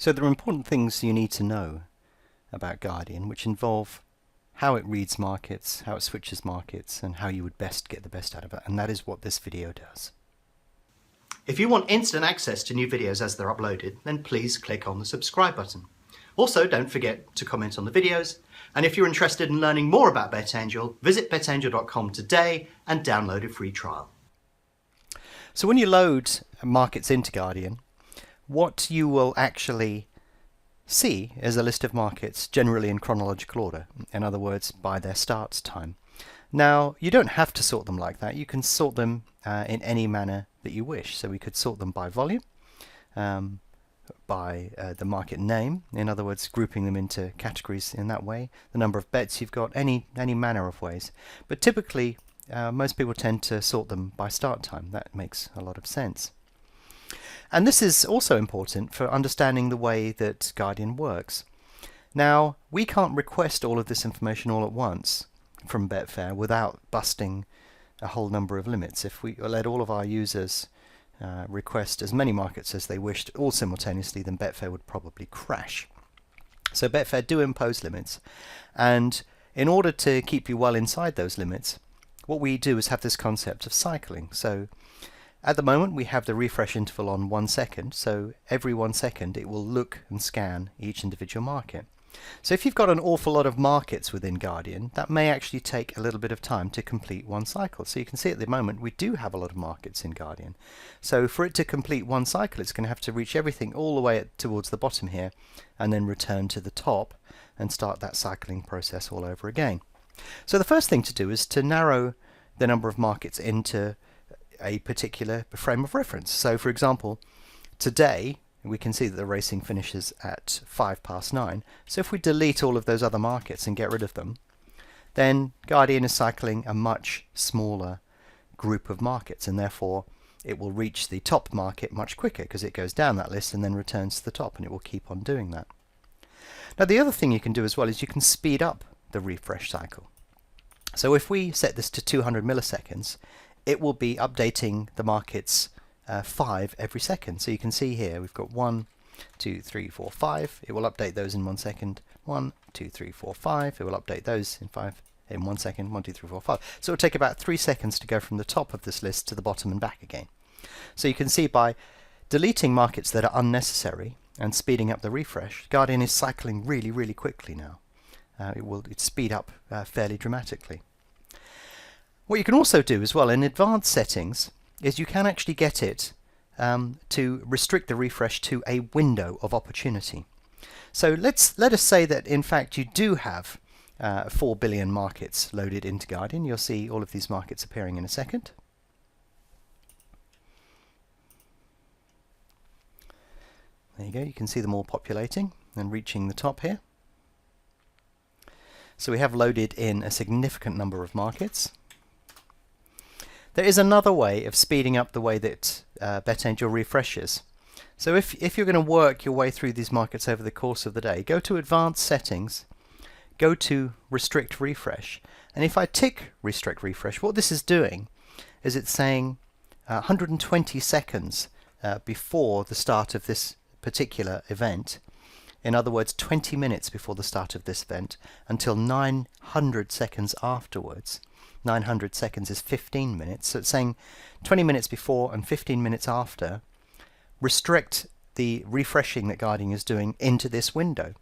So there are important things you need to know about Guardian, which involve how it reads markets, how it switches markets, and how you would best get the best out of it. And that is what this video does. If you want instant access to new videos as they're uploaded, then please click on the subscribe button. Also, don't forget to comment on the videos. And if you're interested in learning more about BetAngel, visit betangel.com today and download a free trial. So when you load markets into Guardian, what you will actually see is a list of markets generally in chronological order, in other words, by their start time. Now, you don't have to sort them like that. You can sort them in any manner that you wish. So we could sort them by volume, by the market name, in other words, grouping them into categories in that way, the number of bets you've got, any manner of ways. But typically, most people tend to sort them by start time. That makes a lot of sense. And this is also important for understanding the way that Guardian works. Now, we can't request all of this information all at once from Betfair without busting a whole number of limits. If we let all of our users request as many markets as they wished all simultaneously, then Betfair would probably crash. So Betfair do impose limits, and in order to keep you well inside those limits, what we do is have this concept of cycling. So at the moment we have the refresh interval on 1 second, so every 1 second it will look and scan each individual market. So if you've got an awful lot of markets within Guardian, that may actually take a little bit of time to complete one cycle. So you can see at the moment we do have a lot of markets in Guardian. So for it to complete one cycle, it's going to have to reach everything all the way towards the bottom here and then return to the top and start that cycling process all over again. So the first thing to do is to narrow the number of markets into a particular frame of reference. So for example, today we can see that the racing finishes at 9:05. So if we delete all of those other markets and get rid of them, then Guardian is cycling a much smaller group of markets, and therefore it will reach the top market much quicker because it goes down that list and then returns to the top, and it will keep on doing that. Now the other thing you can do as well is you can speed up the refresh cycle. So if we set this to 200 milliseconds, it will be updating the markets 5 every second. So you can see here we've got 1, 2, 3, 4, 5. It will update those in 1 second. 1, 2, 3, 4, 5. It will update those in 1 second. 1, 2, 3, 4, 5. So it will take about 3 seconds to go from the top of this list to the bottom and back again. So you can see by deleting markets that are unnecessary and speeding up the refresh, Guardian is cycling really, really quickly now. It speed up fairly dramatically. What you can also do as well in advanced settings is you can actually get it to restrict the refresh to a window of opportunity. So let us say that in fact you do have 4 billion markets loaded into Guardian. You'll see all of these markets appearing in a second. There you go, you can see them all populating and reaching the top here. So we have loaded in a significant number of markets. There is another way of speeding up the way that BetAngel refreshes. So if you're going to work your way through these markets over the course of the day, go to Advanced Settings, go to Restrict Refresh, and if I tick Restrict Refresh, what this is doing is it's saying 120 seconds before the start of this particular event, in other words 20 minutes before the start of this event, until 900 seconds afterwards. 900 seconds is 15 minutes, so it's saying 20 minutes before and 15 minutes after, restrict the refreshing that Guardian is doing into this window.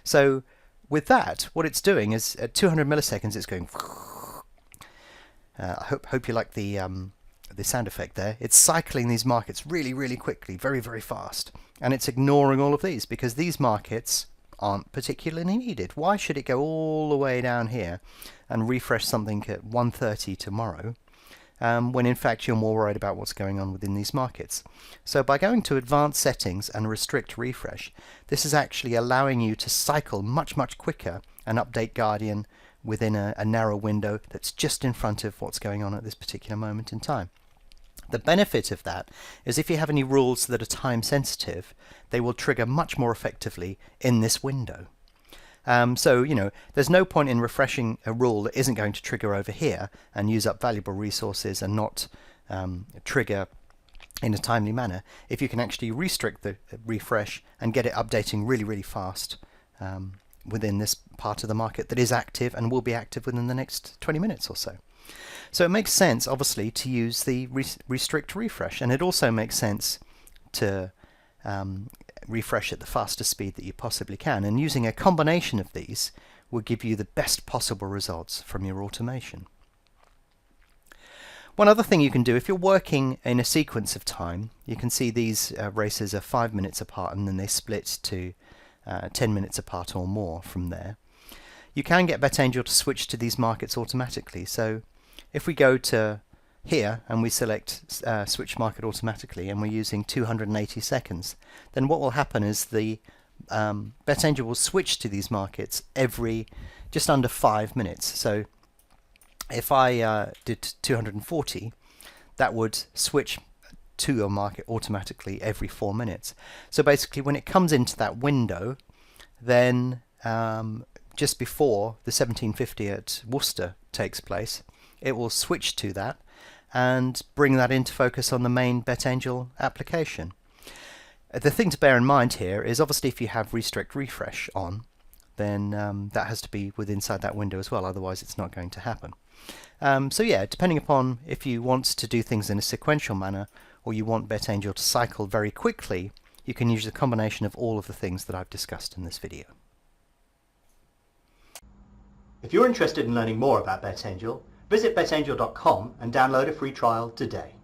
So with that, what it's doing is at 200 milliseconds it's going I hope you like the sound effect there. It's cycling these markets really, really quickly, very, very fast, and it's ignoring all of these because these markets aren't particularly needed. Why should it go all the way down here and refresh something at 1:30 tomorrow when in fact you're more worried about what's going on within these markets? So by going to Advanced Settings and Restrict Refresh, this is actually allowing you to cycle much, much quicker and update Guardian within a narrow window that's just in front of what's going on at this particular moment in time. The benefit of that is if you have any rules that are time sensitive, they will trigger much more effectively in this window. So, you know, there's no point in refreshing a rule that isn't going to trigger over here and use up valuable resources and not trigger in a timely manner if you can actually restrict the refresh and get it updating really, really fast within this part of the market that is active and will be active within the next 20 minutes or so. So it makes sense, obviously, to use the restrict refresh, and it also makes sense to refresh at the fastest speed that you possibly can, and using a combination of these will give you the best possible results from your automation. One other thing you can do, if you're working in a sequence of time, you can see these races are 5 minutes apart and then they split to 10 minutes apart or more from there. You can get BetAngel to switch to these markets automatically. So if we go to here and we select switch market automatically and we're using 280 seconds, then what will happen is the BetAngel will switch to these markets every just under 5 minutes. So if I did 240, that would switch to your market automatically every 4 minutes. So basically when it comes into that window, then just before the 1750 at Worcester takes place, it will switch to that and bring that into focus on the main BetAngel application. The thing to bear in mind here is obviously if you have restrict refresh on, then that has to be within inside that window as well, otherwise it's not going to happen. So yeah, depending upon if you want to do things in a sequential manner or you want BetAngel to cycle very quickly, you can use a combination of all of the things that I've discussed in this video. If you're interested in learning more about BetAngel, visit betangel.com and download a free trial today.